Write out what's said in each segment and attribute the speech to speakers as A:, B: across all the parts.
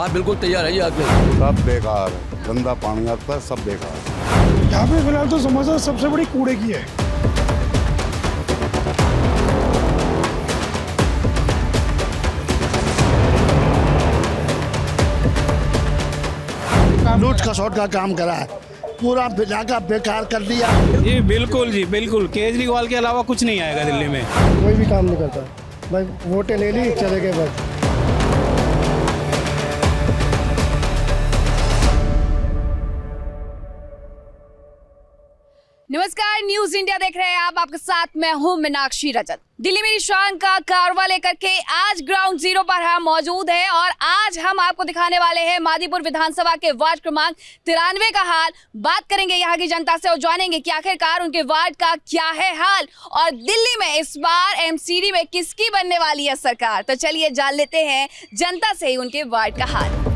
A: हाँ बिल्कुल तैयार है ये आके।
B: सब बेकार है, गंदा पानी आता है, सब बेकार है।
C: यहाँ पे फिलहाल तो समस्या सबसे बड़ी कूड़े की है।
D: लूट खसोट का काम करा है, पूरा इलाका बेकार कर दिया।
E: जी बिल्कुल केजरीवाल के अलावा कुछ नहीं आएगा दिल्ली में।
C: कोई भी काम नहीं करता भाई, वोटें ले ली चले गए बस।
F: नमस्कार, न्यूज इंडिया देख रहे हैं आप। आपके साथ मैं हूं मीनाक्षी रजत। दिल्ली में शान का कारवा लेकर के आज ग्राउंड जीरो पर हम मौजूद हैं और आज हम आपको दिखाने वाले हैं मादीपुर विधानसभा के वार्ड क्रमांक 93 का हाल। बात करेंगे यहाँ की जनता से और जानेंगे कि आखिरकार उनके वार्ड का क्या है हाल और दिल्ली में इस बार एमसीडी में किसकी बनने वाली है सरकार। तो चलिए जान लेते हैं जनता से ही उनके वार्ड का हाल।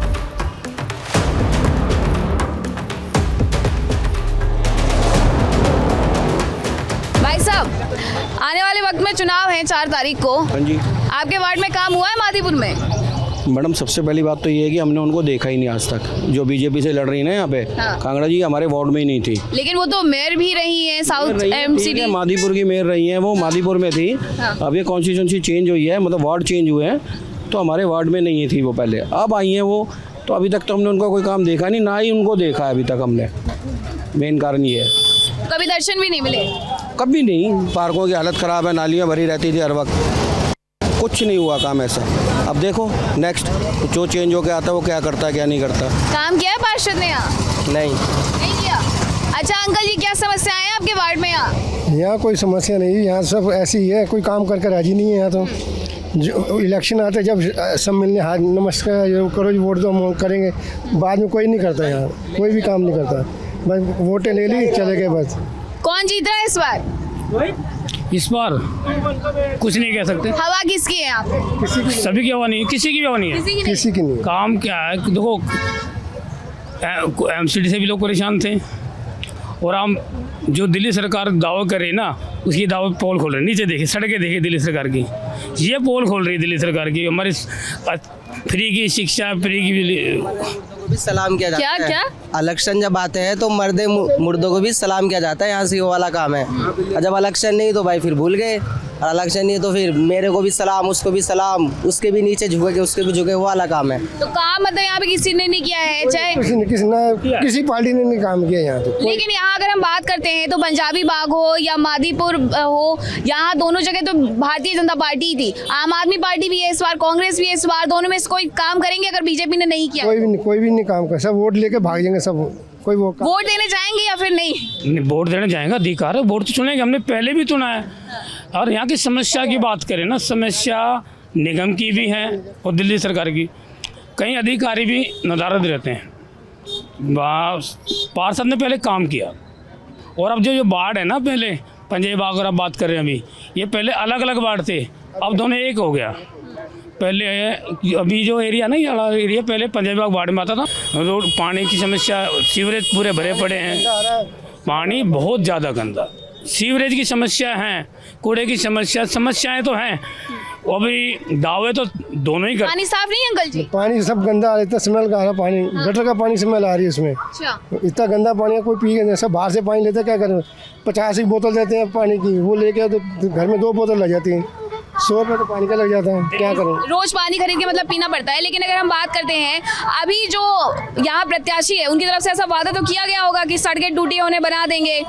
F: भाई साहब, आने वाले वक्त में चुनाव है 4 तारीख को।
G: हाँ जी
F: आपके वार्ड में काम हुआ है मादीपुर में?
G: मैडम, सबसे पहली बात तो ये है कि हमने उनको देखा ही नहीं आज तक, जो बीजेपी से लड़ रही है ना यहाँ पे।
F: हाँ।
G: कांगड़ा जी हमारे वार्ड में ही नहीं थी।
F: लेकिन वो तो मेयर भी रही है साउथ एमसीडी।
G: मादीपुर की मेयर रही है, वो मादीपुर में थी।
F: हाँ।
G: अब ये कॉन्स्टिट्यूंसी चेंज हुई है, मतलब वार्ड चेंज हुए हैं, तो हमारे वार्ड में नहीं थी वो पहले, अब आई हैं वो। तो अभी तक तो हमने उनका कोई काम देखा नहीं, ना ही उनको देखा है अभी तक हमने। मेन कारण ये है।
F: कभी दर्शन भी नहीं मिले?
G: कभी नहीं। पार्कों की हालत ख़राब है, नालियाँ भरी रहती थी हर वक्त, कुछ नहीं हुआ काम ऐसा। अब देखो नेक्स्ट जो चेंज होकर आता है वो क्या करता है क्या नहीं करता।
F: काम किया है पार्षद ने यहाँ?
G: नहीं
F: किया। अच्छा अंकल जी, क्या समस्याएं हैं आपके वार्ड में यहाँ?
C: यहाँ कोई समस्या नहीं है, यहाँ सब ऐसी ही है, कोई काम करके राजी नहीं है यहाँ तो। जो इलेक्शन आते हैं, जब सब मिलने हाथ नमस्कार ये करो जी, वोट दो, हम करेंगे, बाद में कोई नहीं करता यहाँ, कोई भी काम नहीं करता। बस वोटें ले ली चले गए बस।
F: कौन जीत रहा है इस बार?
E: इस बार कुछ नहीं कह सकते।
F: हवा किसकी है यहाँ पे?
E: सभी की हवा नहीं, किसी की भी हवा नहीं है।
F: किसी की नहीं।
C: किसी की नहीं है।
E: काम क्या है देखो, एमसीडी से भी लोग परेशान थे और हम जो दिल्ली सरकार दावा कर रही है ना, उसकी दावा पोल खोल रहे हैं। नीचे देखिए, सड़कें देखिए दिल्ली सरकार की, ये पोल खोल रही है दिल्ली सरकार की। हमारी फ्री की शिक्षा, फ्री की
H: भी सलाम किया जाता है।
F: क्या?
H: इलेक्शन जब आते हैं तो मर्दे मुर्दों को भी सलाम किया जाता है, यहाँ से वो वाला काम है। और जब इलेक्शन नहीं तो भाई फिर भूल गए, और इलेक्शन नहीं तो फिर मेरे को भी सलाम, उसको भी सलाम, उसके भी नीचे झुके, उसके भी झुके, वो वाला काम है।
F: तो काम मतलब यहाँ पे किसी ने नहीं किया है, चाहे
C: किसी पार्टी ने नहीं काम किया यहाँ तो।
F: लेकिन यहाँ अगर हम बात करते हैं तो पंजाबी बाग हो या मादीपुर हो, यहाँ दोनों जगह तो भारतीय जनता पार्टी थी, आम आदमी पार्टी भी है इस बार, कांग्रेस भी है इस बार। दोनों में से कोई काम करेंगे अगर बीजेपी ने नहीं किया?
C: कोई भी नहीं काम कर, सब वोट लेके भाग जाएंगे सब। कोई
F: वोट देने जाएंगे या फिर नहीं?
E: वोट देने जाएंगे, अधिकार है, वोट तो चुनेंगे, हमने पहले भी चुना है। और यहाँ की समस्या की बात करें ना, समस्या निगम की भी है और दिल्ली सरकार की। कई अधिकारी भी नदारद रहते हैं। पार्षद ने पहले काम किया और अब जो वार्ड है ना, पहले पंजाबी बाग अगर आप बात कर रहे हैं, अभी ये पहले अलग अलग वार्ड थे, अब दोनों एक हो गया। पहले अभी जो एरिया ना, ये वाला एरिया पहले पंजाबी बाग वार्ड में आता था। रोड, पानी की समस्या, सीवरेज पूरे भरे पड़े हैं, पानी बहुत ज़्यादा गंदा, सीवरेज की समस्या है, कूड़े की समस्याएं तो हैं। अभी दावे तो दोनों ही कर।
F: पानी साफ नहीं है अंकल जी?
C: पानी सब गंदा आ रहा है, इतना स्मेल का आ रहा है पानी। गटर का पानी स्मेल आ रही है उसमें।
F: अच्छा।
C: इतना गंदा पानी है, कोई पी के नहीं, सब बाहर से पानी लेते, क्या करें। 50 की बोतल देते हैं पानी की, वो लेके तो घर में 2 बोतल लग जाती हैं, 100 रुपये तो पानी का लग जाता है, क्या करें।
F: रोज पानी खरीद के मतलब पीना पड़ता है। लेकिन अगर हम बात करते हैं, अभी जो यहाँ प्रत्याशी है उनकी तरफ से ऐसा वादा तो किया गया होगा कि सड़कें टूटी होने बना देंगे,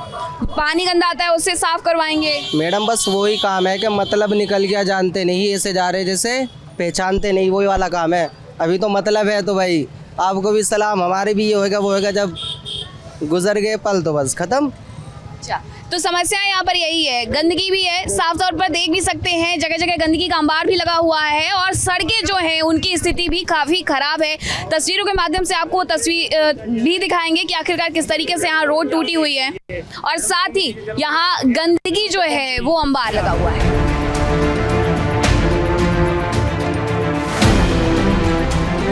F: पानी गंदा आता है उससे साफ करवाएंगे।
H: मैडम बस वही काम है कि मतलब निकल गया, जानते नहीं, ऐसे जा रहे जैसे पहचानते नहीं, वही वाला काम है। अभी तो मतलब है तो भाई आपको भी सलाम, हमारे भी ये होएगा वो होएगा, जब गुजर गए पल तो बस खत्म।
F: अच्छा, तो समस्याएं यहाँ पर यही है, गंदगी भी है, साफ तौर पर देख भी सकते हैं जगह जगह गंदगी का अंबार भी लगा हुआ है और सड़कें जो हैं उनकी स्थिति भी काफ़ी खराब है। तस्वीरों के माध्यम से आपको तस्वीर भी दिखाएंगे कि आखिरकार किस तरीके से यहाँ रोड टूटी हुई है और साथ ही यहाँ गंदगी जो है वो अंबार लगा हुआ है।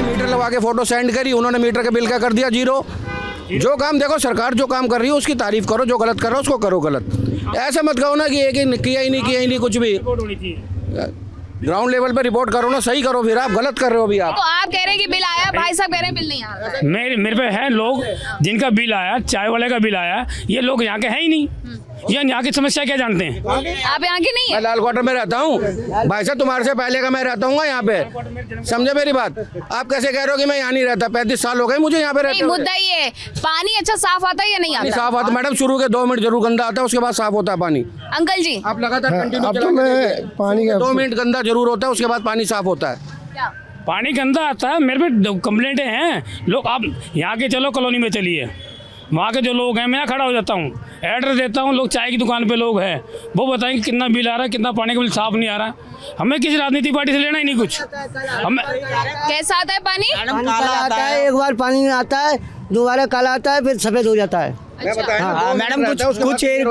G: मीटर लगा के फोटो सेंड करी, उन्होंने मीटर का बिल का कर दिया 0। जो काम देखो, सरकार जो काम कर रही है उसकी तारीफ करो, जो गलत कर रहा है उसको करो गलत। ऐसे मत कहो ना कि एक ही किया ही नहीं कुछ भी। ग्राउंड लेवल पे रिपोर्ट करो ना, सही करो, फिर आप गलत कर रहे हो अभी आप।
F: तो आप कह रहे हैं कि बिल आया, भाई साहब कह रहे हैं बिल नहीं आ रहा है।
E: मेरे पे हैं लोग जिनका बिल आया, चाय वाले का बिल आया, ये लोग यहाँ के हैं ही नहीं। ये यहाँ की समस्या क्या जानते हैं?
F: आप यहाँ के नहीं
G: मैं
F: है?
G: लाल क्वार्टर में रहता हूँ भाई साहब, तुम्हारे से पहले का मैं रहता हूँ यहाँ पे, समझे मेरी बात? आप कैसे कह रहे हो कि मैं यहाँ नहीं रहता? 35 साल हो गए मुझे यहाँ पे रहते
F: नहीं,
G: हुए।
F: मुद्दा ये है, पानी अच्छा साफ आता है या नहीं
G: पानी
F: आता?
G: साफ आता है मैडम, शुरू के 2 मिनट जरूर गंदा आता है, उसके बाद साफ होता है पानी।
F: अंकल जी,
G: आप लगातार कंटिन्यू
C: अब तो मैं पानी का
G: 2 मिनट गंदा जरूर होता है, उसके बाद पानी साफ होता है।
F: क्या?
E: पानी गंदा आता है, मेरे पे कंप्लेंटें हैं लोग। आप यहाँ के चलो कॉलोनी में चलिए, वहाँ के जो लोग हैं, मैं यहाँ खड़ा हो जाता हूँ, एड्रेस देता हूँ, लोग चाय की दुकान पे लोग हैं, वो बताएंगे कितना बिल आ रहा है, कितना पानी का बिल साफ नहीं आ रहा है। हमें किसी राजनीतिक पार्टी से लेना ही नहीं कुछ। हमें
F: कैसा आता है पानी?
H: काला आता है, एक बार पानी आता है, दोबारा काला आता है, फिर सफेद हो जाता है।
A: हाँ मैडम,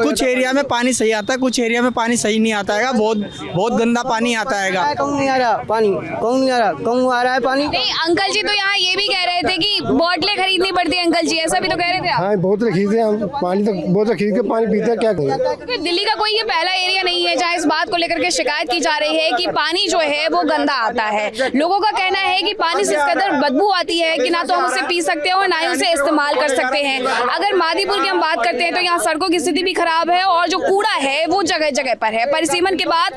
A: कुछ एरिया में पानी सही आता है, कुछ एरिया में पानी सही नहीं आता है, बहुत गंदा पानी आता है।
H: कौन नहीं आ रहा पानी? कौन नहीं आ रहा? कौन आ रहा है पानी?
F: नहीं, अंकल जी तो यहाँ ये भी कह रहे थे कि बोतलें खरीदनी पड़ती है। अंकल जी ऐसा भी तो कह रहे थे आप।
C: हाँ बोतल खरीदते हैं हम, पानी तो बोतल खरीद के पानी पीते हैं, क्या करें?
F: क्योंकि दिल्ली का कोई ये पहला एरिया नहीं है जहाँ इस बात को लेकर के शिकायत की जा रही है कि पानी जो है वो गंदा आता है। लोगों का कहना है कि पानी से इस कदर बदबू आती है कि ना तो हम उसे पी सकते हैं और ना ही उसे इस्तेमाल कर सकते हैं। अगर मादीपुर की हम बात करते हैं तो यहाँ सड़कों की स्थिति भी खराब है और जो कूड़ा है वो जगह जगह पर है। परिसीमन के बाद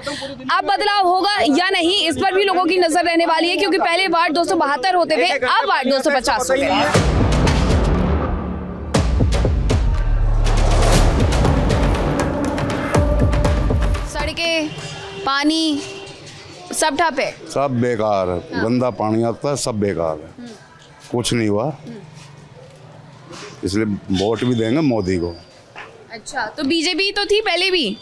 F: अब बदलाव होगा या नहीं, इस पर भी लोगों की नजर रहने वाली है, क्योंकि पहले वार्ड 272 होते थे, अब वार्ड 250 हो गए। सड़कें, पानी सब ठप है।
B: सब बेकार है, गंदा पानी आता है, सब बेकार है, कुछ नहीं हुआ। इसलिए वोट भी देंगे मोदी को।
F: अच्छा, तो बीजेपी तो थी पहले भी,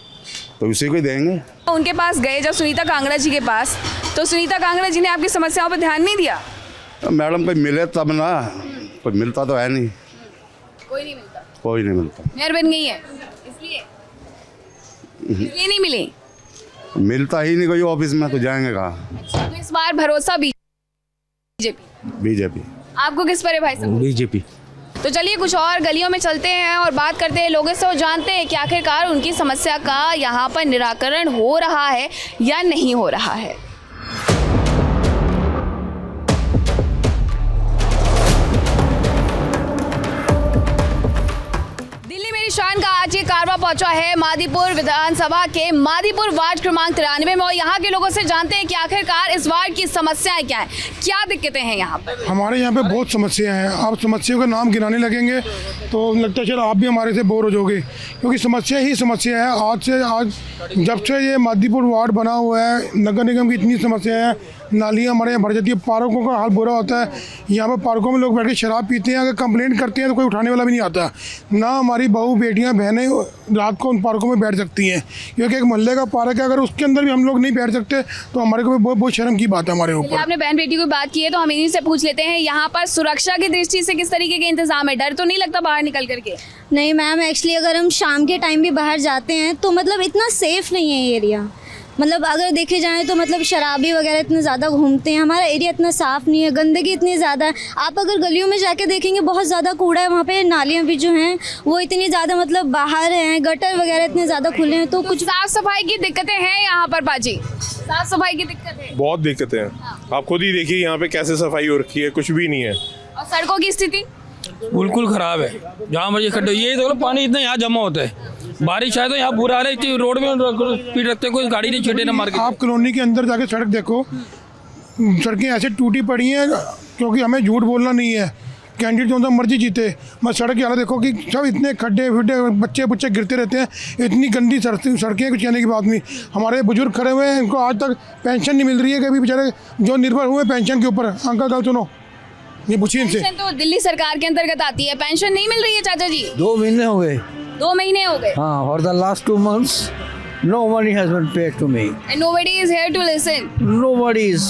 B: तो इसी को ही देंगे।
F: उनके पास गए जब सुनीता कांगड़ा जी के पास, तो सुनीता कांगड़ा जी ने आपकी समस्याओं पर ध्यान नहीं दिया?
B: तो मैडम कोई मिले तब ना, कोई मिलता तो है नहीं,
F: कोई नहीं मिलता,
B: कोई नहीं मिलता।
F: मेयर बन गई है इसलिए नहीं मिली।
B: मिलता ही नहीं कोई ऑफिस में, तो जाएंगे कहाँ?
F: अच्छा, तो इस बार भरोसा बीजेपी।
B: बीजेपी।
F: आपको किस पर है भाई साहब?
G: बीजेपी।
F: तो चलिए कुछ और गलियों में चलते हैं और बात करते हैं लोगों से और जानते हैं कि आखिरकार उनकी समस्या का यहाँ पर निराकरण हो रहा है या नहीं हो रहा है। दिल्ली मेरी शान का आज ये कारवा पहुंचा है मादीपुर विधानसभा के मादीपुर वार्ड क्रमांक 93 में और यहाँ के लोगों से जानते हैं कि आखिरकार इस वार्ड की समस्याएं क्या है, क्या दिक्कतें हैं यहाँ पर।
I: हमारे यहाँ पे बहुत समस्याएं हैं। आप समस्याओं का नाम गिनाने लगेंगे तो लगता है चलो आप भी हमारे से बोर हो जाओगे, क्योंकि समस्या ही समस्या है। आज जब से ये मादीपुर वार्ड बना हुआ है, नगर निगम की इतनी समस्या है, नालियाँ हमारे यहाँ भर जाती है, पार्कों का हाल बुरा होता है। यहाँ पर पार्कों में लोग बैठ के शराब पीते हैं, अगर कंप्लेंट करते हैं तो कोई उठाने वाला भी नहीं आता। ना हमारी बहू बेटियाँ बहनें रात को उन पार्कों में बैठ सकती हैं, क्योंकि एक मोहल्ले का पार्क है, अगर उसके अंदर भी हम लोग नहीं बैठ सकते तो हमारे को भी बहुत शर्म की बात है हमारे ऊपर।
F: आपने बहन बेटी की बात की है तो हम इन्हीं से पूछ लेते हैं, यहाँ पर सुरक्षा की दृष्टि से किस तरीके के इंतजाम है? डर तो नहीं लगता बाहर निकल करके?
J: नहीं मैम, एक्चुअली अगर हम शाम के टाइम भी बाहर जाते हैं तो मतलब इतना सेफ़ नहीं है ये एरिया। मतलब अगर देखे जाए तो मतलब शराबी वगैरह इतने ज़्यादा घूमते हैं, हमारा एरिया इतना साफ़ नहीं है, गंदगी इतनी ज़्यादा है। आप अगर गलियों में जाके देखेंगे बहुत ज़्यादा कूड़ा है, वहाँ पे नालियाँ भी जो हैं वो इतनी ज़्यादा मतलब बाहर हैं, गटर वगैरह इतने ज़्यादा खुले हैं। तो कुछ
F: साफ सफाई की दिक्कतें हैं यहाँ पर बाजी? साफ सफाई की दिक्कत है?
K: बहुत दिक्कतें हैं। आप खुद ही देखिए यहाँ पे कैसे सफाई हो रखी है, कुछ भी नहीं है।
F: और सड़कों की स्थिति
E: बिल्कुल खराब है, जहाँ मर्जी खड्डे, ये तो पानी इतना यहाँ जमा होता है, बारिश आए तो यहाँ बुरा हाल है, रोड में स्पीड रखते कोई गाड़ी नहीं छेड़े ना मार के।
I: आप कॉलोनी के अंदर जाके सड़क देखो, सड़कें ऐसे टूटी पड़ी हैं, क्योंकि हमें झूठ बोलना नहीं है, कैंडिडेट जो मर्जी जीते, मैं सड़क की हालत देखो कि सब इतने खड्डे फिड्डे, बच्चे गिरते रहते हैं, इतनी गंदी सड़कें, कुछ कहने की बात नहीं। हमारे बुजुर्ग खड़े हुए हैं, इनको आज तक पेंशन नहीं मिल रही है, कभी बेचारे जो निर्भर हुए पेंशन के ऊपर। अंकल गल सुनो, ये पूछिए इनसे।
F: पेंशन तो दिल्ली सरकार के अंतर्गत आती है, पेंशन नहीं मिल रही है चाचा जी?
A: 2 महीने हो गए।
F: 2 महीने हो गए?
A: हाँ, for the last 2 months, no money has been paid to me.
F: And nobody is here to listen.
A: Nobody is.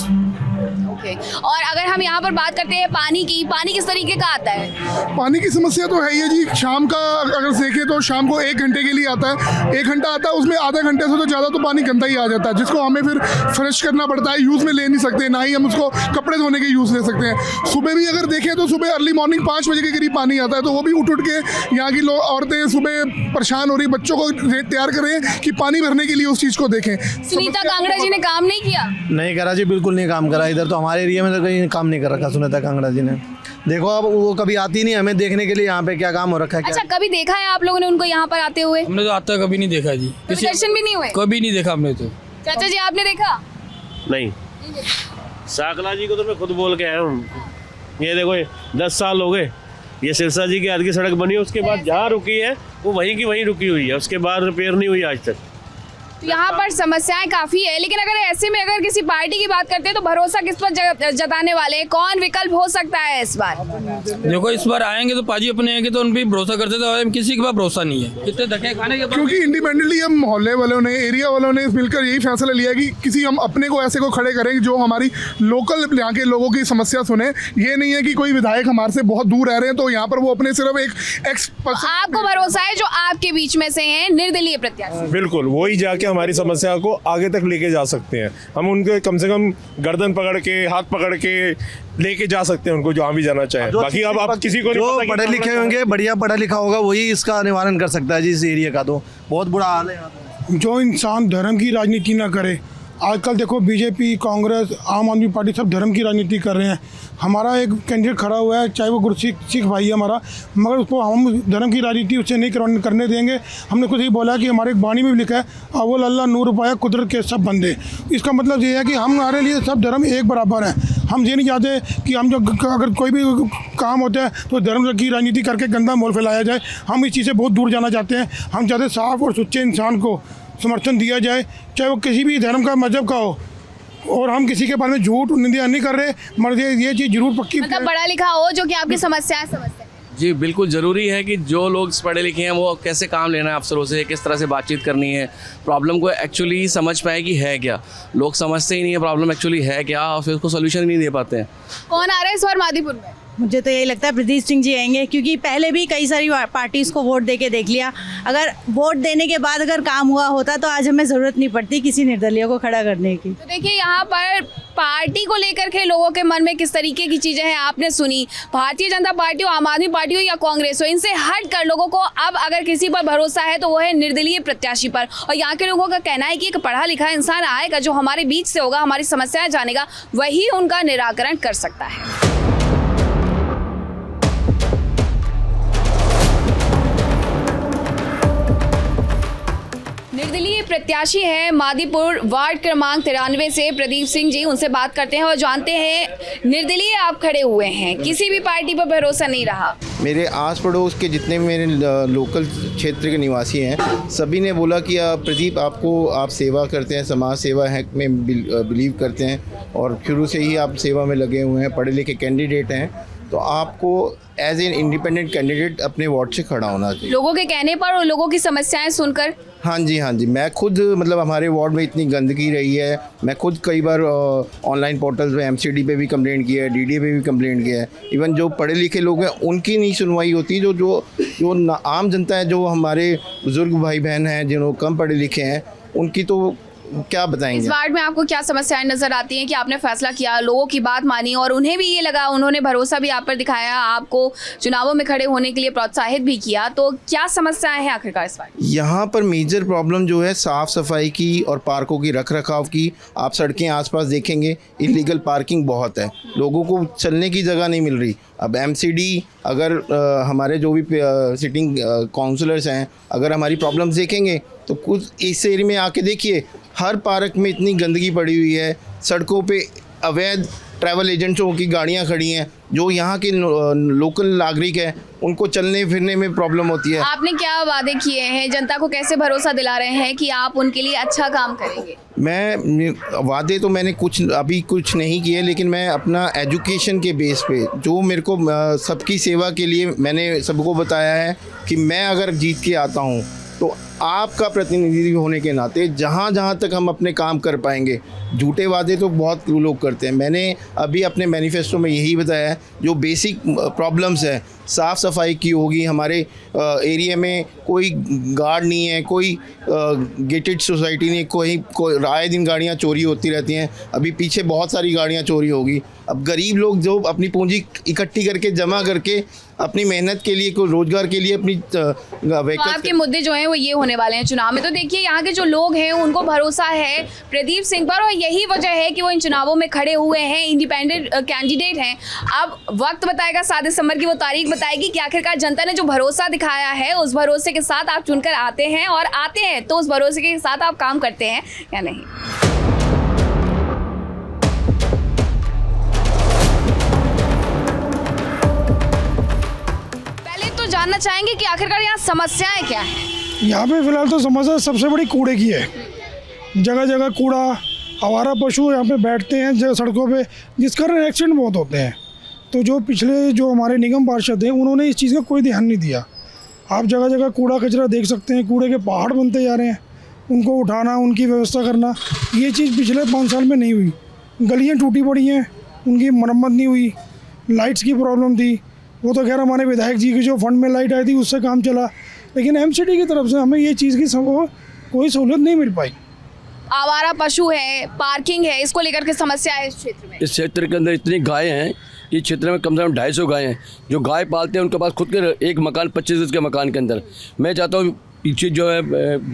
F: Okay. और अगर हम यहाँ पर बात करते हैं पानी की, पानी किस तरीके का आता है?
I: पानी की समस्या तो है ही है जी। शाम का अगर देखें तो शाम को 1 घंटे के लिए आता है, 1 घंटा आता है, उसमें आधे घंटे से तो ज़्यादा तो पानी गंदा ही आ जाता है, जिसको हमें फिर फ्रेश करना पड़ता है। यूज़ में ले नहीं सकते, ना ही हम उसको कपड़े धोने के यूज़ ले सकते हैं। सुबह भी अगर देखें तो सुबह अर्ली मॉर्निंग 5 बजे के करीब पानी आता है, तो वो भी उठ के यहाँ की लोग औरतें सुबह परेशान हो रही, बच्चों को तैयार करें कि पानी भरने के लिए उस चीज़ को देखें।
F: सुनीता कांगड़ा जी ने काम नहीं किया?
C: नहीं करा जी, बिल्कुल नहीं काम करा। इधर तो हमारे एरिया में तो कहीं काम नहीं कर रखा सुनीता कांगड़ा जी ने। देखो अब वो कभी आती नहीं हमें देखने के लिए यहाँ पे क्या काम हो रखा है।
F: अच्छा, कभी देखा है आप लोगों ने उनको यहाँ पर आते हुए?
E: हमने तो आता कभी नहीं देखा जी,
F: कभी दर्शन भी नहीं हुए?
E: कभी नहीं देखा हमने तो।
F: चाचा जी आपने देखा?
K: नहीं, साकला जी को तो मैं खुद बोल के आया हूँ। ये देखो, ये 10 साल हो गए, ये सिरसा जी के हाथ की सड़क बनी है, उसके बाद जहाँ रुकी है वो वहीं की वहीं रुकी हुई है, उसके बाद रिपेयर नहीं हुई आज तक।
F: तो यहाँ पर समस्याएं काफी है, लेकिन अगर ऐसे में अगर किसी पार्टी की बात करते हैं तो भरोसा किस पर जताने वाले हैं? कौन विकल्प हो सकता है इस बार?
E: देखो इस बार आएंगे तो पाजी अपने आएंगे तो उन पर भरोसा करते थे, किसी के पास भरोसा नहीं है। कितने धक्के खाने के बाद,
I: क्योंकि इंडिपेंडेंटली हम मोहल्ले वालों ने, एरिया वालों ने मिलकर यही फैसला लिया कि किसी हम अपने को ऐसे को खड़े करें जो हमारी लोकल यहाँ के लोगों की समस्या सुने। ये नहीं है कि कोई विधायक हमारे से बहुत दूर रह रहे हैं तो यहाँ पर वो अपने सिर्फ एक
F: आपको भरोसा है जो आपके बीच में से हैं निर्दलीय प्रत्याशी?
K: बिल्कुल, वही जाके हमारी समस्या को आगे तक लेके जा सकते हैं। हम उनके कम से कम गर्दन पकड़ के, हाथ पकड़ के लेके जा सकते हैं उनको जहाँ भी जाना चाहे। बाकी अब आप किसी को
C: जो पढ़े लिखे होंगे, बढ़िया पढ़ा लिखा होगा, वही इसका निवारण कर सकता है जी। इस एरिया का तो बहुत बुरा हाल है।
I: जो इंसान धर्म की राजनीति ना करे, आजकल देखो बीजेपी, कांग्रेस, आम आदमी पार्टी सब धर्म की राजनीति कर रहे हैं। हमारा एक कैंडिडेट खड़ा हुआ है, चाहे वो गुरसिख भाई है हमारा, मगर उसको हम धर्म की राजनीति उससे नहीं करने देंगे। हमने कुछ ही बोला कि हमारे बाणी में भी लिखा है, अव्वल अल्लाह नूर पाया कुदरत के सब बंदे। इसका मतलब ये है कि हमारे लिए सब धर्म एक बराबर है। हम ये नहीं चाहते कि हम जो अगर कोई भी काम होता है तो धर्म की राजनीति करके गंदा माहौल फैलाया जाए। हम इस चीज़ से बहुत दूर जाना चाहते हैं। हम चाहते साफ और सच्चे इंसान को समर्थन दिया जाए, चाहे वो किसी भी धर्म का, मजहब का हो। और हम किसी के बारे में झूठ निंदा नहीं कर रहे, मगर ये चीज़ जरूर पक्की,
F: मतलब पढ़ा लिखा हो जो कि आपकी समस्याएं समझते हैं।
G: जी बिल्कुल ज़रूरी है कि जो लोग पढ़े लिखे हैं वो कैसे काम लेना है अफसरों से, किस तरह से बातचीत करनी है, प्रॉब्लम को एक्चुअली समझ पाए कि है क्या। लोग समझते ही नहीं है प्रॉब्लम एक्चुअली है क्या, और फिर उसको सोल्यूशन नहीं दे पाते हैं।
F: कौन आ रहा है इस बार मादीपुर में?
L: मुझे तो यही लगता है प्रदीप सिंह जी आएंगे, क्योंकि पहले भी कई सारी पार्टीज को वोट दे के देख लिया। अगर वोट देने के बाद अगर काम हुआ होता तो आज हमें ज़रूरत नहीं पड़ती किसी निर्दलीय को खड़ा करने की।
F: तो देखिए यहाँ पर पार्टी को लेकर के लोगों के मन में किस तरीके की चीज़ें हैं आपने सुनी। भारतीय जनता पार्टी हो, आम आदमी पार्टी हो या कांग्रेस हो, इनसे हट कर लोगों को अब अगर किसी पर भरोसा है तो वो है निर्दलीय प्रत्याशी पर। और यहाँ के लोगों का कहना है कि एक पढ़ा लिखा इंसान आएगा जो हमारे बीच से होगा, हमारी समस्याएं जानेगा, वही उनका निराकरण कर सकता है। निर्दलीय प्रत्याशी है मादीपुर वार्ड क्रमांक 93 से प्रदीप सिंह जी, उनसे बात करते हैं और जानते हैं निर्दलीय आप खड़े हुए हैं, किसी भी पार्टी पर भरोसा नहीं रहा।
M: मेरे आस पड़ोस के जितने मेरे लोकल क्षेत्र के निवासी हैं सभी ने बोला कि प्रदीप आप सेवा करते हैं, समाज सेवा है में बिलीव करते हैं और शुरू से ही आप सेवा में लगे हुए हैं, पढ़े लिखे कैंडिडेट हैं, तो आपको एज एन इंडिपेंडेंट कैंडिडेट अपने वार्ड से खड़ा होना चाहिए।
F: लोगों के कहने पर और लोगों की समस्याएं सुनकर?
M: हाँ जी, मैं खुद मतलब हमारे वार्ड में इतनी गंदगी रही है, मैं खुद कई बार ऑनलाइन पोर्टल्स पे MCD पे भी कंप्लेंट किया है, DDA पे भी कंप्लेंट किया है। इवन जो पढ़े लिखे लोग हैं उनकी नहीं सुनवाई होती, जो आम जनता है, जो हमारे बुजुर्ग भाई बहन हैं जिन्होंने कम पढ़े लिखे हैं, उनकी तो क्या बताएंगे।
F: इस वार्ड में आपको क्या समस्याएं नजर आती हैं कि आपने फैसला किया, लोगों की बात मानी और उन्हें भी ये लगा, उन्होंने भरोसा भी आप पर दिखाया, आपको चुनावों में खड़े होने के लिए प्रोत्साहित भी किया, तो क्या समस्याएं हैं आखिरकार इस वार्ड?
M: यहाँ पर मेजर प्रॉब्लम जो है साफ़ सफाई की और पार्कों की रख रखाव की। आप सड़कें आसपास देखेंगे, इलीगल पार्किंग बहुत है, लोगों को चलने की जगह नहीं मिल रही। अब MCD अगर हमारे जो भी सिटिंग काउंसलर्स हैं, अगर हमारी प्रॉब्लम्स देखेंगे तो कुछ इस एरिया में आके देखिए, हर पार्क में इतनी गंदगी पड़ी हुई है, सड़कों पे अवैध ट्रैवल एजेंट्सों की गाड़ियां खड़ी हैं, जो यहाँ के लोकल नागरिक हैं उनको चलने फिरने में प्रॉब्लम होती है।
F: आपने क्या वादे किए हैं, जनता को कैसे भरोसा दिला रहे हैं कि आप उनके लिए अच्छा काम करेंगे?
M: वादे तो मैंने अभी कुछ नहीं किए, लेकिन मैं अपना एजुकेशन के बेस पे जो मेरे को सबकी सेवा के लिए मैंने सबको बताया है कि मैं अगर जीत के आता हूँ तो आपका प्रतिनिधि होने के नाते जहाँ जहाँ तक हम अपने काम कर पाएंगे, झूठे वादे तो बहुत लोग करते हैं। मैंने अभी अपने मैनिफेस्टो में यही बताया है, जो बेसिक प्रॉब्लम्स है, साफ़ सफाई की होगी। हमारे एरिया में कोई गार्ड नहीं है, कोई गेटेड सोसाइटी नहीं, कोई आए दिन गाड़ियाँ चोरी होती रहती हैं। अभी पीछे बहुत सारी गाड़ियाँ चोरी होगी। अब गरीब लोग जो अपनी पूंजी इकट्ठी करके जमा करके अपनी मेहनत के लिए, कोई रोजगार के लिए अपनी
F: तो आपके मुद्दे जो हैं वो ये होने वाले हैं चुनाव में। तो देखिए यहाँ के जो लोग हैं उनको भरोसा है प्रदीप सिंह पर, और यही वजह है कि वो इन चुनावों में खड़े हुए हैं, इंडिपेंडेंट कैंडिडेट हैं। अब वक्त बताएगा, 7 दिसंबर की वो तारीख बताएगी कि आखिरकार जनता ने जो भरोसा दिखाया है उस भरोसे के साथ आप चुनकर आते हैं, और आते हैं तो उस भरोसे के साथ आप काम करते हैं या नहीं। तो जानना चाहेंगे कि आखिरकार यहाँ समस्याएं क्या हैं?
I: यहाँ पे फिलहाल तो समस्या सबसे बड़ी कूड़े की है। जगह जगह कूड़ा, आवारा पशु यहाँ पे बैठते हैं सड़कों पे, जिस कारण एक्सीडेंट बहुत होते हैं। तो जो पिछले जो हमारे निगम पार्षद हैं उन्होंने इस चीज़ का कोई ध्यान नहीं दिया। आप जगह जगह कूड़ा कचरा देख सकते हैं, कूड़े के पहाड़ बनते जा रहे हैं। उनको उठाना, उनकी व्यवस्था करना, ये चीज़ पिछले 5 साल में नहीं हुई। गलियाँ टूटी पड़ी हैं, उनकी मरम्मत नहीं हुई। लाइट्स की प्रॉब्लम थी, वो तो खैर हमारे विधायक जी की जो फंड में लाइट आई थी उससे काम चला, लेकिन एमसीडी की तरफ से हमें ये चीज़ की कोई सहूलियत नहीं मिल पाई।
F: आवारा पशु है, पार्किंग है, इसको लेकर के समस्या है इस क्षेत्र में।
N: इस क्षेत्र के अंदर इतनी गायें हैं, इस क्षेत्र में कम से कम 250 गायें हैं। जो गाय पालते हैं उनके पास खुद के एक मकान, 25 गज के मकान के अंदर। मैं चाहता हूँ पीछे जो है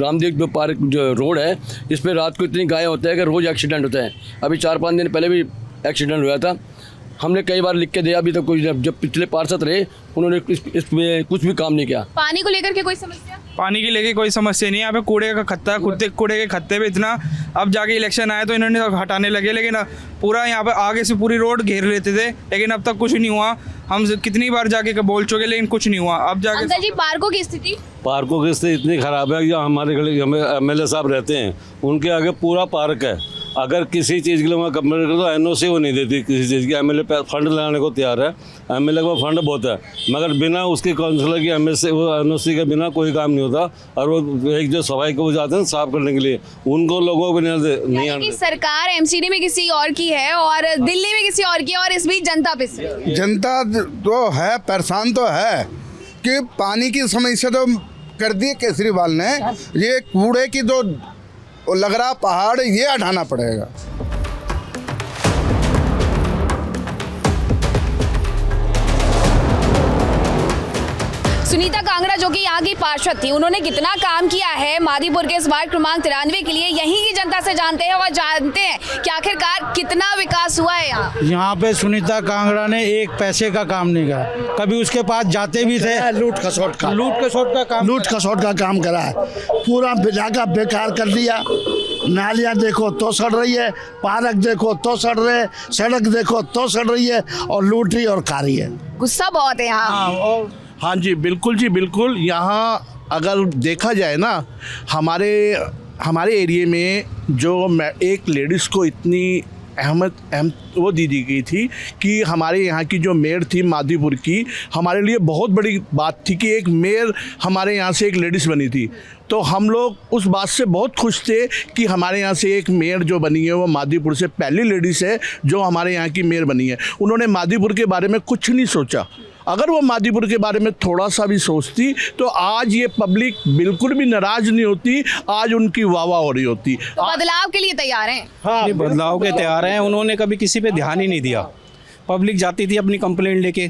N: रामदेव जो पार्क जो रोड है, इस पर रात को इतनी गायें होते हैं कि रोज़ एक्सीडेंट होते हैं। अभी 4-5 दिन पहले भी एक्सीडेंट हुआ था। हमने कई बार लिख के दिया, अभी तक कोई, जब पिछले पार्षद रहे उन्होंने इसमें कुछ भी काम नहीं किया।
F: पानी को लेकर के कोई समस्या?
A: पानी की लेके कोई समस्या नहीं है। यहाँ पे कूड़े का खत्ता है, खुद कूड़े के खत्ते पे इतना, अब जाके इलेक्शन आया तो इन्होंने हटाने लगे, लेकिन पूरा यहाँ पे आगे से पूरी रोड घेर लेते थे, लेकिन अब तक कुछ नहीं हुआ। हम कितनी बार जाके बोल चुके, लेकिन कुछ नहीं हुआ। अब जाके
F: अंकल जी, पार्कों की स्थिति?
K: पार्कों की स्थिति इतनी ख़राब है कि हमारे गली में MLA साहब रहते हैं, उनके आगे पूरा पार्क है। अगर किसी चीज़ के लिए वहाँ कंप्लेंट करो तो NOC वो नहीं देती किसी चीज़ की। MLA फंड लगाने को तैयार है, MLA को फंड बहुत है, मगर बिना उसके काउंसलर की NOC के बिना कोई काम नहीं होता। और वो एक जो सफाई को जाते हैं साफ करने के लिए, उनको लोगों को नहीं आना।
F: सरकार MCD में किसी और की है और दिल्ली में किसी और की है, और इस बीच जनता पिस रही है।
D: जनता तो है परेशान, तो है कि पानी की समस्या तो कर दी केजरीवाल ने। ये कूड़े की जो लग रहा पहाड़, ये हटाना पड़ेगा।
F: सुनीता कांगड़ा जो कि यहाँ की पार्षद थी, उन्होंने कितना काम किया है मादीपुर के इस वार्ड क्रमांक 93 के लिए, यहीं की जनता से जानते हैं और जानते हैं कि आखिरकार कितना विकास हुआ है यहाँ।
C: यहाँ पे सुनीता कांगड़ा ने एक पैसे का काम नहीं करा। कभी उसके पास जाते भी थे,
D: लूट खसोट का काम करा है। पूरा इलाका बेकार कर दिया। नालियाँ देखो तो सड़ रही है, पार्क देखो तो सड़ रहे, सड़क देखो तो सड़ रही है, और लूट रही और खा रही है।
F: गुस्सा बहुत है यहाँ।
O: हाँ जी, बिल्कुल जी, बिल्कुल। यहाँ अगर देखा जाए ना, हमारे एरिया में जो एक लेडीज़ को इतनी अहम वो दी गई थी कि हमारे यहाँ की जो मेयर थी मादीपुर की, हमारे लिए बहुत बड़ी बात थी कि एक मेयर हमारे यहाँ से एक लेडीज़ बनी थी। तो हम लोग उस बात से बहुत खुश थे कि हमारे यहाँ से एक मेयर जो बनी है वो मादीपुर से पहली लेडीज़ है जो हमारे यहाँ की मेयर बनी है। उन्होंने मादीपुर के बारे में कुछ नहीं सोचा। अगर वो मादीपुर के बारे में थोड़ा सा भी सोचती तो आज ये पब्लिक बिल्कुल भी नाराज़ नहीं होती, आज उनकी वाह हो रही होती।
F: तो बदलाव के लिए तैयार हैं?
C: हाँ, बदलाव के तैयार हैं। उन्होंने कभी किसी पे ध्यान ही नहीं दिया। पब्लिक जाती थी अपनी कंप्लेंट लेके,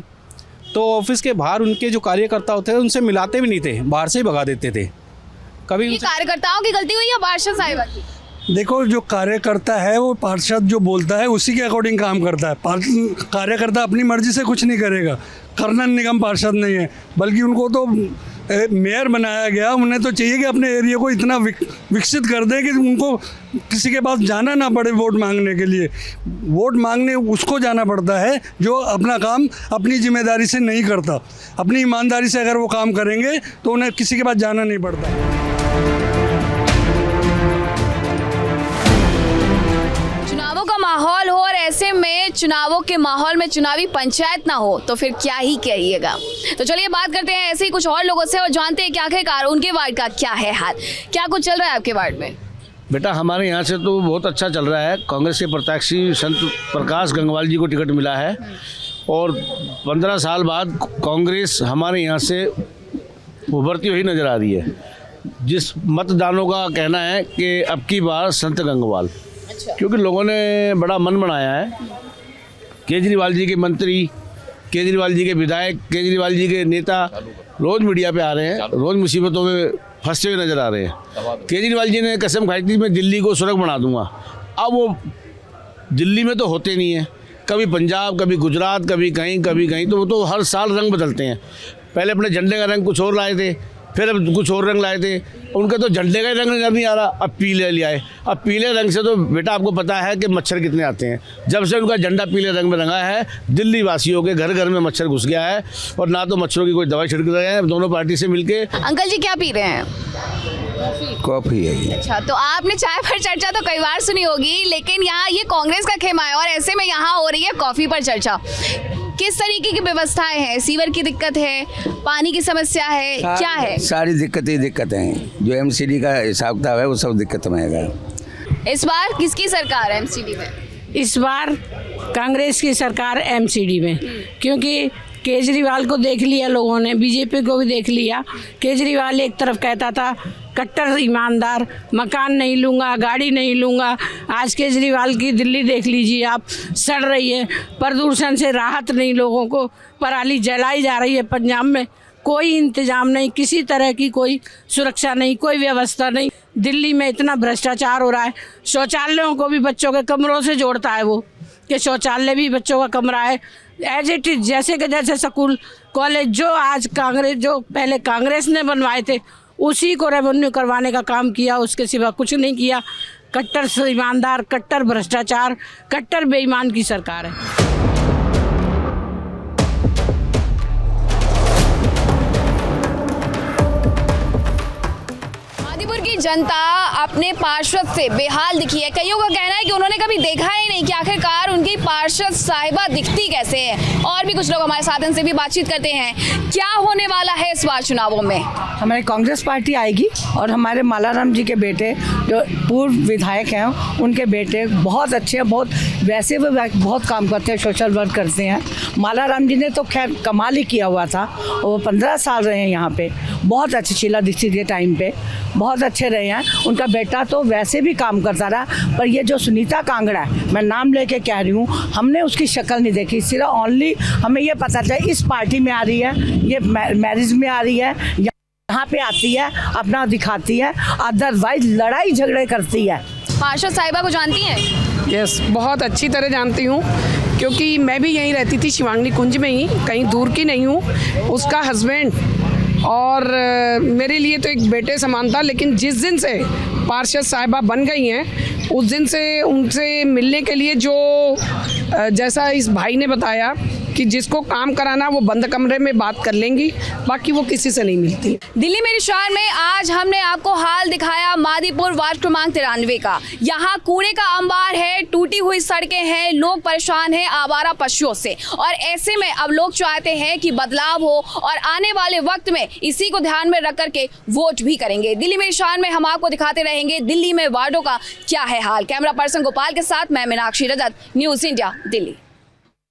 C: तो ऑफिस के बाहर उनके जो कार्यकर्ता होते थे उनसे मिलाते भी नहीं थे, बाहर से ही भगा देते थे। कभी
F: कार्यकर्ताओं की गलती हुई या पार्षद साहिबा की?
C: देखो, जो कार्यकर्ता है वो पार्षद जो बोलता है उसी के अकॉर्डिंग काम करता है। कार्यकर्ता अपनी मर्जी से कुछ नहीं करेगा। कर्नल निगम पार्षद नहीं है, बल्कि उनको तो मेयर बनाया गया। उन्हें तो चाहिए कि अपने एरिया को इतना विकसित कर दें कि उनको किसी के पास जाना ना पड़े वोट मांगने के लिए। वोट मांगने उसको जाना पड़ता है जो अपना काम अपनी जिम्मेदारी से नहीं करता। अपनी ईमानदारी से अगर वो काम करेंगे तो उन्हें किसी के पास जाना नहीं पड़ता।
F: माहौल हो और ऐसे में चुनावों के माहौल में चुनावी पंचायत ना हो तो फिर क्या ही कहिएगा। तो चलिए बात करते हैं ऐसे ही कुछ और लोगों से और जानते हैं कि आखिरकार उनके वार्ड का क्या है हाल, क्या कुछ चल रहा है आपके वार्ड में।
P: बेटा हमारे यहाँ से तो बहुत अच्छा चल रहा है। कांग्रेस के प्रत्याशी संत प्रकाश गंगवाल जी को टिकट मिला है और 15 साल बाद कांग्रेस हमारे यहाँ से उभरती हुई नज़र आ रही है। जिस मतदानों का कहना है कि अब की बार संत गंगवाल, क्योंकि लोगों ने बड़ा मन बनाया है। केजरीवाल जी के मंत्री, केजरीवाल जी के विधायक, केजरीवाल जी के नेता रोज़ मीडिया पे आ रहे हैं, रोज़ मुसीबतों में फंसते हुए नज़र आ रहे हैं। केजरीवाल जी ने कसम खाई थी मैं दिल्ली को सुरग बना दूंगा। अब वो दिल्ली में तो होते नहीं हैं, कभी पंजाब, कभी गुजरात, कभी कहीं, तो वो तो हर साल रंग बदलते हैं। पहले अपने झंडे का रंग कुछ और लाए थे, फिर अब कुछ और रंग लाए थे। उनका तो झंडे का ही रंग नजर नहीं आ रहा, अब पीले ले आए। अब पीले रंग से तो बेटा आपको पता है कि मच्छर कितने आते हैं। जब से उनका झंडा पीले रंग में रंगा है, दिल्ली वासियों के घर घर में मच्छर घुस गया है और ना तो मच्छरों की कोई दवाई छिड़क रहे हैं दोनों पार्टी से मिलके।
F: अंकल जी क्या पी रहे हैं?
Q: कॉफी है ये।
F: अच्छा, तो आपने चाय पर चर्चा तो कई बार सुनी होगी, लेकिन यहाँ ये कांग्रेस का खेमा है और ऐसे में यहाँ हो रही है कॉफी पर चर्चा। किस तरीके की व्यवस्थाएं हैं? सीवर की दिक्कत है, पानी की समस्या है, क्या है?
Q: सारी दिक्कतें हैं। जो एमसीडी का हिसाब किताब है वो सब दिक्कत में है।
F: इस बार किसकी सरकार है एमसीडी में?
L: इस बार कांग्रेस की सरकार एमसीडी में, क्योंकि केजरीवाल को देख लिया लोगों ने, बीजेपी को भी देख लिया। केजरीवाल एक तरफ कहता था कट्टर ईमानदार, मकान नहीं लूँगा, गाड़ी नहीं लूँगा। आज केजरीवाल की दिल्ली देख लीजिए आप, सड़ रही है, प्रदूषण से राहत नहीं लोगों को, पराली जलाई जा रही है। पंजाब में कोई इंतजाम नहीं, किसी तरह की कोई सुरक्षा नहीं, कोई व्यवस्था नहीं। दिल्ली में इतना भ्रष्टाचार हो रहा है। शौचालयों को भी बच्चों के कमरों से जोड़ता है वो, कि शौचालय भी बच्चों का कमरा है एज इट इज, जैसे के जैसे स्कूल कॉलेज जो आज कांग्रेस, जो पहले कांग्रेस ने बनवाए थे उसी को रेवेन्यू करवाने का काम किया, उसके सिवा कुछ नहीं किया। कट्टर ईमानदार, कट्टर भ्रष्टाचार, कट्टर बेईमान की सरकार है।
F: की जनता अपने पार्षद से बेहाल दिखी है। कईयों का कहना है कि उन्होंने कभी देखा ही नहीं कि आखिरकार उनकी पार्षद साहिबा दिखती कैसे है। और भी कुछ लोग हमारे साथ, इनसे भी बातचीत करते हैं। क्या होने वाला है इस बार चुनावों में?
L: हमारी कांग्रेस पार्टी आएगी और हमारे मालाराम जी के बेटे जो पूर्व विधायक हैं, उनके बेटे बहुत अच्छे, बहुत वैसे वो बहुत काम करते हैं, सोशल वर्क करते हैं। मालाराम जी ने तो खैर कमाल ही किया हुआ था, वो 15 साल रहे हैं यहाँ पे, बहुत अच्छे शीला दीक्षित के टाइम पे बहुत अच्छे रहे हैं। उनका बेटा तो वैसे भी काम करता रहा, पर ये जो सुनीता कांगड़ा है, मैं नाम लेके कह रही हूँ, हमने उसकी शक्ल नहीं देखी। सिर्फ ओनली हमें ये पता चला इस पार्टी में आ रही है, ये मैरिज में आ रही है, यहाँ पे आती है, अपना दिखाती है, अदरवाइज लड़ाई झगड़े करती है।
F: पार्षद साहिबा को जानती हैं?
R: यस, बहुत अच्छी तरह जानती हूँ, क्योंकि मैं भी यहीं रहती थी, शिवांगनी कुंज में ही, कहीं दूर की नहीं हूँ। उसका हस्बैंड और मेरे लिए तो एक बेटे समान था, लेकिन जिस दिन से पार्षद साहिबा बन गई हैं उस दिन से उनसे मिलने के लिए जो जैसा इस भाई ने बताया कि जिसको काम कराना वो बंद कमरे में बात कर लेंगी, बाकी वो किसी से नहीं मिलती।
F: दिल्ली मेरी शान में आज हमने आपको हाल दिखाया मादीपुर वार्ड क्रमांक 93 का। यहाँ कूड़े का अंबार है, टूटी हुई सड़कें हैं, लोग परेशान हैं आवारा पशुओं से, और ऐसे में अब लोग चाहते हैं कि बदलाव हो और आने वाले वक्त में इसी को ध्यान में रख करके वोट भी करेंगे। दिल्ली मेरी शान में हम आपको दिखाते रहेंगे दिल्ली में वार्डों का क्या है हाल। कैमरा पर्सन गोपाल के साथ मैं मीनाक्षी रजत, न्यूज़ इंडिया, दिल्ली।